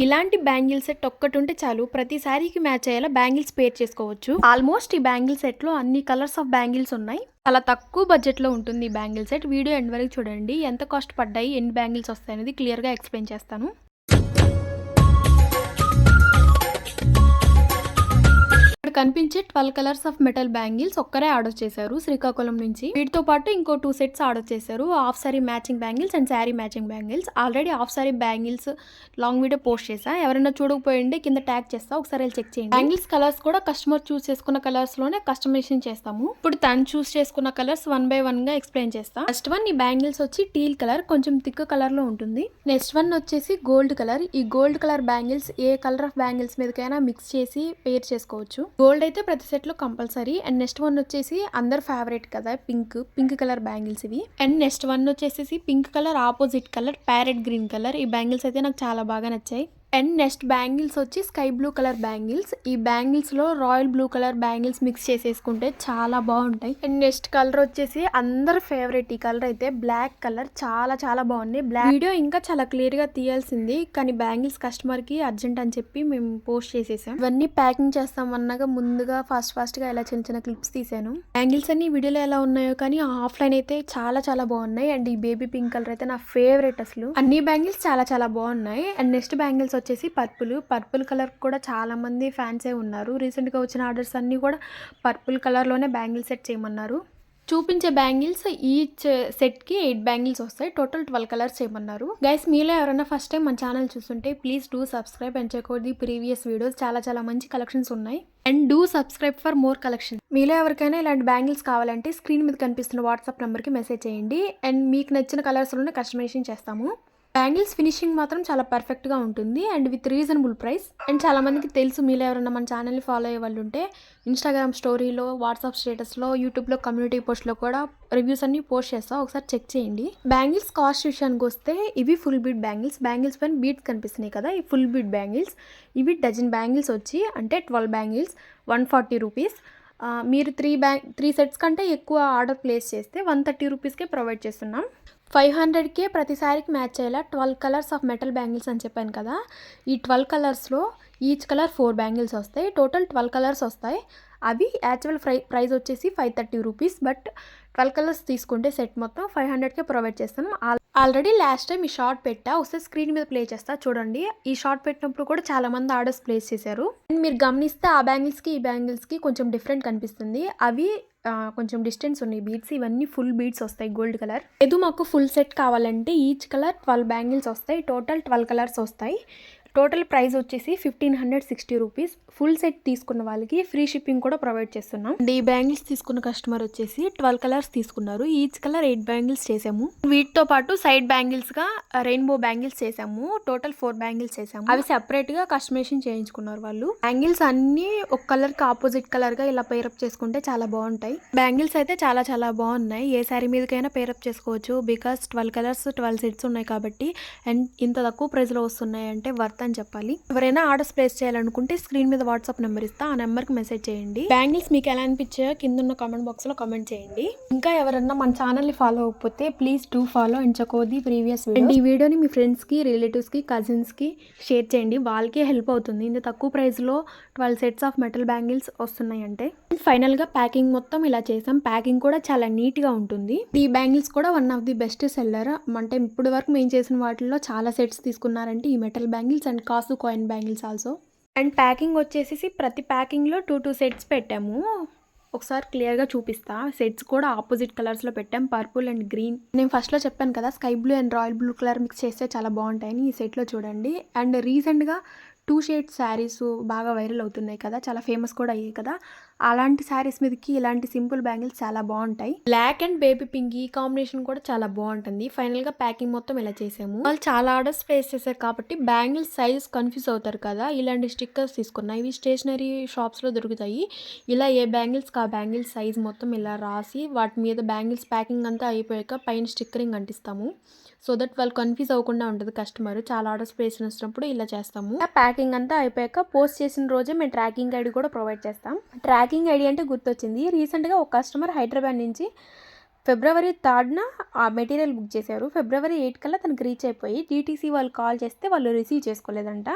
ఇలాంటి bangle set ఒక్కటి ఉంటే చాలు, ప్రతి శారీకి మ్యాచ్ అయ్యేలా బ్యాంగిల్స్ పేర్ చేసుకోవచ్చు. ఆల్మోస్ట్ ఈ బ్యాంగిల్ సెట్ లో అన్ని కలర్స్ ఆఫ్ బ్యాంగిల్స్ ఉన్నాయి. చాలా తక్కువ బడ్జెట్ లో ఉంటుంది ఈ బ్యాంగిల్ సెట్. వీడియో ఎండ్ వరకు చూడండి. ఎంత కాస్ట్ పడ్డాయి, ఎన్ని బ్యాంగిల్స్ వస్తాయి అనేది క్లియర్ గా ఎక్స్ప్లెయిన్ చేస్తాను. ఇక్కడ కనిపించే 12 కలర్స్ ఆఫ్ మెటల్ బ్యాంగిల్స్ ఒక్కరే ఆర్డర్ చేశారు శ్రీకాకుళం నుంచి. వీటితో పాటు ఇంకో 2 సెట్స్ ఆర్డర్ చేశారు. Half sorry matching bangles and sari matching bangles. Already half sorry bangles long video post చేసా, ఎవరైనా చూడకపోయింటే కింద ట్యాగ్ చేస్తా, ఒకసారి చెక్ చేయండి. బ్యాంగిల్స్ కలర్స్ కూడా కస్టమర్ చూస్ చేసుకున్న కలర్స్ లోనే కస్టమైజేషన్ చేస్తాము. ఇప్పుడు తను చూస్ చేసుకున్న కలర్స్ 1 by 1 గా ఎక్స్ప్లెయిన్ చేస్తా. ఫస్ట్ వన్ ఈ బ్యాంగిల్స్ వచ్చి టీల్ కలర్, కొంచెం థిక్ కలర్ లో ఉంటుంది. నెక్స్ట్ వన్ వచ్చేసి గోల్డ్ కలర్. ఈ గోల్డ్ కలర్ బ్యాంగిల్స్ ఏ కలర్ ఆఫ్ బ్యాంగిల్స్ మీదకైనా మిక్స్ చేసి పేర్ చేసుకోవచ్చు. గోల్డ్ అయితే ప్రతి సెట్ లో కంపల్సరీ. అండ్ నెక్స్ట్ వన్ వచ్చేసి అందరు ఫేవరెట్ కదా పింక్ కలర్ బ్యాంగిల్స్ ఇవి. అండ్ నెక్స్ట్ వన్ వచ్చేసి pink colour opposite colour parrot green colour. ఈ బ్యాంగిల్స్ అయితే నాకు చాలా బాగా నచ్చాయి. అండ్ నెక్స్ట్ బ్యాంగిల్స్ వచ్చి స్కై బ్లూ కలర్ బ్యాంగిల్స్. ఈ బ్యాంగిల్స్ లో royal blue colour bangles mix చేసేసుకుంటే చాలా బాగుంటాయి. అండ్ నెక్స్ట్ కలర్ వచ్చేసి అందరు ఫేవరెట్ ఈ కలర్ అయితే బ్లాక్ కలర్. చాలా చాలా బాగుంది. బ్లాక్ వీడియో ఇంకా చాలా క్లియర్ గా తీయాల్సింది, కానీ బ్యాంగిల్స్ కస్టమర్ కి అర్జెంట్ అని చెప్పి మేము పోస్ట్ చేసేసాం. ఇవన్నీ ప్యాకింగ్ చేస్తాం అన్నాగా ముందుగా ఫాస్ట్ గా ఇలా చిన్న చిన్న క్లిప్స్ తీసాను. బ్యాంగిల్స్ అన్ని వీడియోలో ఎలా ఉన్నాయో కానీ ఆఫ్లైన్ అయితే చాలా చాలా బాగున్నాయి. అండ్ ఈ బేబీ పింక్ కలర్ అయితే నా ఫేవరెట్. అసలు అన్ని బ్యాంగిల్స్ చాలా చాలా బాగున్నాయి. అండ్ నెక్స్ట్ బ్యాంగిల్స్ వచ్చేసి పర్పుల్ కలర్ కూడా చాలా మంది ఫ్యాన్సే ఉన్నారు. రీసెంట్ గా వచ్చిన ఆర్డర్స్ అన్ని కూడా పర్పుల్ కలర్ లోనే బ్యాంగిల్ సెట్ చేయమన్నారు. చూపించే బ్యాంగిల్స్ ఈచ్ సెట్ కి 8 బ్యాంగిల్స్ వస్తాయి. టోటల్ 12 కలర్స్ చేయమన్నారు. గైస్ మీలో ఎవరైనా ఫస్ట్ టైం మన ఛానల్ చూస్తుంటే please do subscribe and check out the previous videos. చాలా చాలా మంచి కలెక్షన్స్ ఉన్నాయి. And do subscribe for more collection. మీలో ఎవరికైనా ఇలాంటి బ్యాంగిల్స్ కావాలంటే స్క్రీన్ మీద కనిపిస్తున్న వాట్సాప్ నెంబర్ కి మెసేజ్ చేయండి. అండ్ మీకు నచ్చిన కలర్స్ లోనే కస్టమైజేషన్ చేస్తాము. బ్యాంగిల్స్ ఫినిషింగ్ మాత్రం చాలా పర్ఫెక్ట్ గా ఉంటుంది and with reasonable price. And చాలా మందికి తెలుసు, మీలో ఎవరైనా మన ఛానల్ ని ఫాలో అయ్యే వాళ్ళు ఉంటే ఇన్స్టాగ్రామ్ స్టోరీలో, వాట్సాప్ స్టేటస్ లో, యూట్యూబ్ లో, కమ్యూనిటీ పోస్ట్ లో కూడా రివ్యూస్ అన్ని పోస్ట్ చేస్తా, ఒకసారి చెక్ చేయండి. బ్యాంగిల్స్ కాస్ట్ విషయానికి వస్తే ఇవి ఫుల్ బీట్ బ్యాంగిల్స్. బ్యాంగిల్స్ పైన బీట్స్ కనిపిస్తున్నాయి కదా, ఈ ఫుల్ బీట్ బ్యాంగిల్స్. ఇవి డజన్ బ్యాంగిల్స్ వచ్చి అంటే 12 బ్యాంగిల్స్ 140 రూపీస్. మీరు 3 సెట్స్ కంటే ఎక్కువ ఆర్డర్ ప్లేస్ చేస్తే 130 రూపీస్కే ప్రొవైడ్ చేస్తున్నాం. 500కే ప్రతి శారీకి మ్యాచ్ అయ్యేలా 12 కలర్స్ ఆఫ్ మెటల్ బ్యాంగిల్స్ అని చెప్పాను కదా. ఈ 12 కలర్స్లో ఈచ్ కలర్ 4 బ్యాంగిల్స్ వస్తాయి. టోటల్ 12 కలర్స్ వస్తాయి. అవి యాక్చువల్ ప్రైస్ వచ్చేసి 530 రూపీస్. బట్ 12 కలర్స్ తీసుకుంటే సెట్ మొత్తం 500కే ప్రొవైడ్ చేస్తాను. ఆల్రెడీ లాస్ట్ టైం ఈ షార్ట్ పెట్టా, ఒకసారి స్క్రీన్ మీద ప్లే చేస్తా చూడండి. ఈ షార్ట్ పెట్టినప్పుడు కూడా చాలా మంది ఆర్డర్స్ ప్లేస్ చేశారు. మీరు గమనిస్తే ఆ బ్యాంగిల్స్కి ఈ బ్యాంగిల్స్కి కొంచెం డిఫరెంట్ కనిపిస్తుంది. అవి కొంచెం డిస్టెన్స్ ఉన్నాయి బీడ్స్. ఇవన్నీ ఫుల్ బీడ్స్ వస్తాయి గోల్డ్ కలర్. లేదు మాకు ఫుల్ సెట్ కావాలంటే ఈచ్ కలర్ 12 బ్యాంగిల్స్ వస్తాయి. టోటల్ 12 కలర్స్ వస్తాయి. టోటల్ ప్రైస్ వచ్చేసి 1560 రూపీస్. ఫుల్ సెట్ తీసుకున్న వాళ్ళకి ఫ్రీ షిప్పింగ్ కూడా ప్రొవైడ్ చేస్తున్నాం. ఈ బ్యాంగిల్స్ తీసుకున్న కస్టమర్ వచ్చేసి 12 కలర్స్ తీసుకున్నారు. ఈచ్ కలర్ 8 బ్యాంగిల్స్ చేసాము. వీటితో పాటు సైడ్ బ్యాంగిల్స్ గా రెయిన్బో బ్యాంగిల్స్ చేసాము. టోటల్ 4 బ్యాంగిల్స్ చేసాము. అవి సెపరేట్ గా కస్టమైజేషన్ చేయించుకున్నారు వాళ్ళు. బ్యాంగిల్స్ అన్ని ఒక కలర్ కి ఆపోజిట్ కలర్ గా ఇలా పేరప్ చేసుకుంటే చాలా బాగుంటాయి. బ్యాంగిల్స్ అయితే చాలా చాలా బాగున్నాయి. ఏ శారీ మీదకైనా పేరప్ చేసుకోవచ్చు. బికాస్ 12 కలర్స్ 12 సెట్స్ ఉన్నాయి కాబట్టి. అండ్ ఇంత తక్కువ ప్రైస్ లో వస్తున్నాయి అంటే వర్త్ అని చెప్పాలి. ఎవరైనా ఆర్డర్స్ ప్లేస్ చేయాలనుకుంటే స్క్రీన్ మీద వాట్సాప్ నెంబర్ ఇస్తా, ఆ నెంబర్ కి మెసేజ్ చేయండి. బ్యాంగిల్స్ మీకు ఎలా అనిపించాయో కింద ఉన్న కామెంట్ బాక్స్ లో కామెంట్ చేయండి. ఇంకా ఎవరైనా మన ఛానల్ ని ఫాలో అవ్వకపోతే please do follow and check out the previous video. And ఈ వీడియోని మీ ఫ్రెండ్స్ కి, రిలేటివ్స్ కి, కజిన్స్ కి షేర్ చేయండి. వాళ్ళకి హెల్ప్ అవుతుంది. ఇంత తక్కువ ప్రైస్ లో 12 సెట్స్ ఆఫ్ మెటల్ బ్యాంగిల్స్ వస్తున్నాయి అంటే. ఫైనల్ గా ప్యాకింగ్ మొత్తం ఇలా చేసాం. ప్యాకింగ్ కూడా చాలా నీట్ గా ఉంటుంది. ఈ బ్యాంగిల్స్ కూడా one of the best seller. అంటే ఇప్పటి వరకు మేము చేసిన వాటిల్లో చాలా సెట్స్ తీసుకున్నారంటే ఈ మెటల్ బ్యాంగిల్స్ అండ్ కాసు coin bangles also. And packing వచ్చేసి ప్రతి ప్యాకింగ్ లో 2 సెట్స్ పెట్టాము. ఒకసారి క్లియర్గా చూపిస్తా. సెట్స్ కూడా ఆపోజిట్ కలర్స్లో పెట్టాం, పర్పుల్ అండ్ గ్రీన్. నేను ఫస్ట్లో చెప్పాను కదా sky blue and royal blue colour mix చేస్తే చాలా బాగుంటాయని. ఈ సెట్లో చూడండి. అండ్ రీసెంట్గా 2 షేడ్స్ శారీస్ బాగా వైరల్ అవుతున్నాయి కదా, చాలా ఫేమస్ కూడా అయ్యాయి కదా. అలాంటి శారీస్ మీదకి ఇలాంటి సింపుల్ బ్యాంగిల్స్ చాలా బాగుంటాయి. బ్లాక్ అండ్ బేబీ పింక్ ఈ కాంబినేషన్ కూడా చాలా బాగుంటుంది. ఫైనల్ గా ప్యాకింగ్ మొత్తం ఇలా చేసాము. వాళ్ళు చాలా ఆర్డర్స్ ప్లేస్ చేశారు కాబట్టి బ్యాంగిల్స్ సైజ్ కన్ఫ్యూజ్ అవుతారు కదా. ఇలాంటి స్టిక్కర్స్ తీసుకున్నా, ఇవి స్టేషనరీ షాప్స్ లో దొరుకుతాయి. ఇలా ఏ బ్యాంగిల్స్ ఆ బ్యాంగిల్స్ సైజ్ మొత్తం ఇలా రాసి వాటి మీద బ్యాంగిల్స్ ప్యాకింగ్ అంతా అయిపోయాక పైన స్టిక్కరింగ్ అంటిస్తాము. సో దట్ వాళ్ళు కన్ఫ్యూజ్ అవ్వకుండా ఉంటుంది కస్టమర్. చాలా ఆర్డర్స్ ప్లేస్ చేసినప్పుడు ఇలా చేస్తాము. ప్యాకింగ్ అంతా అయిపోయాక పోస్ట్ చేసిన రోజే మేము ట్రాకింగ్ ఐడి కూడా ప్రొవైడ్ చేస్తాం. ట్రాకింగ్ ఐడి అంటే గుర్తొచ్చింది, రీసెంట్గా ఒక కస్టమర్ హైదరాబాద్ నుంచి ఫిబ్రవరి 3న ఆ మెటీరియల్ బుక్ చేశారు. ఫిబ్రవరి 8 కల్లా తనకి రీచ్ అయిపోయి డీటీసీ వాళ్ళు కాల్ చేస్తే వాళ్ళు రిసీవ్ చేసుకోలేదంట.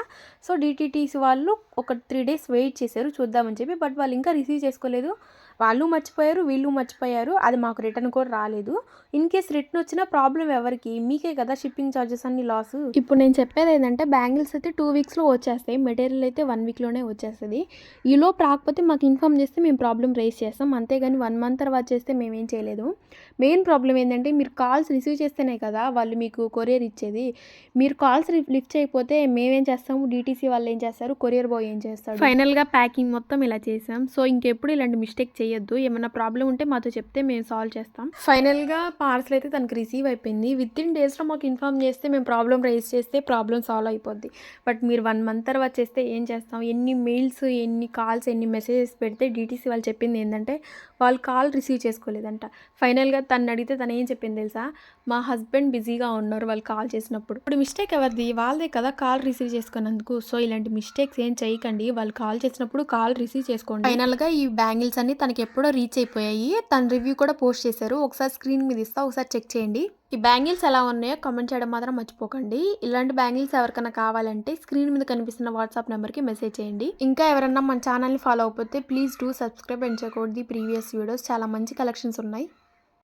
సో, డీటీటీసీ వాళ్ళు ఒక 3 డేస్ వెయిట్ చేశారు చూద్దామని చెప్పి. బట్ వాళ్ళు ఇంకా రిసీవ్ చేసుకోలేదు. వాళ్ళు మర్చిపోయారు, వీళ్ళు మర్చిపోయారు. అది మాకు రిటర్న్ కూడా రాలేదు. ఇన్ కేస్ రిటర్న్ వచ్చినా ప్రాబ్లమ్ ఎవరికి? మీకే కదా షిప్పింగ్ చార్జెస్ అన్ని లాసు. ఇప్పుడు నేను చెప్పేది ఏంటంటే బ్యాంగిల్స్ అయితే 2 వీక్స్‌లో వచ్చేస్తాయి. మెటీరియల్ అయితే 1 వీక్‌లోనే వచ్చేస్తది. ఈలోపు రాకపోతే మాకు ఇన్ఫార్మ్ చేస్తే మేము ప్రాబ్లమ్ రైజ్ చేస్తాం. అంతేగాని 1 మంత్ తర్వాత చేస్తే మేమేం చేయలేదు. మెయిన్ ప్రాబ్లమ్ ఏంటంటే మీరు కాల్స్ రిసీవ్ చేస్తేనే కదా వాళ్ళు మీకు కొరియర్ ఇచ్చేది. మీరు కాల్స్ లిఫ్ట్ చేయకపోతే మేమేం చేస్తాము? డీటీసీ వాళ్ళు ఏం చేస్తారు? కొరియర్ బాయ్ ఏం చేస్తాడు? ఫైనల్‌గా ప్యాకింగ్ మొత్తం ఇలా చేసాం. సో, ఇంకెప్పుడు ఇలాంటి మిస్టేక్ చేయొద్దు. ఏమన్నా ప్రాబ్లమ్ ఉంటే మాతో చెప్తే మేము సాల్వ్ చేస్తాం. ఫైనల్‌గా పార్సల్ అయితే తనకి రిసీవ్ అయిపోయింది. వితిన్ డేస్‌లో మాకు ఇన్ఫార్మ్ చేస్తే మేము ప్రాబ్లమ్ రైజ్ చేస్తే ప్రాబ్లమ్ సాల్వ్ అయిపోద్ది. బట్ మీరు 1 మంత్ తర్వాత చేస్తే ఏం చేస్తాం? ఎన్ని మెయిల్స్, ఎన్ని కాల్స్, ఎన్ని మెసేజెస్ పెడితే డీటీసీ వాళ్ళు చెప్పింది ఏంటంటే వాళ్ళు కాల్ రిసీవ్ చేసుకోలేదంట. ఫైనల్‌గా తనని అడిగితే తను ఏం చెప్పింది తెలుసా? మా హస్బెండ్ బిజీగా ఉన్నారు వాళ్ళు కాల్ చేసినప్పుడు. ఇప్పుడు మిస్టేక్ ఎవరిది? వాళ్ళదే కదా కాల్ రిసీవ్ చేసుకున్నందుకు. సో, ఇలాంటి మిస్టేక్స్ ఏం చేయకండి. వాళ్ళు కాల్ చేసినప్పుడు కాల్ రిసీవ్ చేసుకోండి. ఫైనల్‌గా ఈ బ్యాంగిల్స్ అన్ని తనకి ఎప్పుడో రీచ్ అయిపోయాయి. తన రివ్యూ కూడా పోస్ట్ చేశారు. ఒకసారి స్క్రీన్ మీద ఇస్తా, ఒకసారి చెక్ చేయండి. ఈ బ్యాంగిల్స్ ఎలా ఉన్నాయో కామెంట్ చేయడం మాత్రం మర్చిపోకండి. ఇలాంటి బ్యాంగిల్స్ ఎవరికైనా కావాలంటే స్క్రీన్ మీద కనిపిస్తున్న వాట్సాప్ నెంబర్కి మెసేజ్ చేయండి. ఇంకా ఎవరన్నా మన ఛానల్ని ఫాలో అవ్వకపోతే please do subscribe and check out the previous videos. చాలా మంచి కలెక్షన్స్ ఉన్నాయి.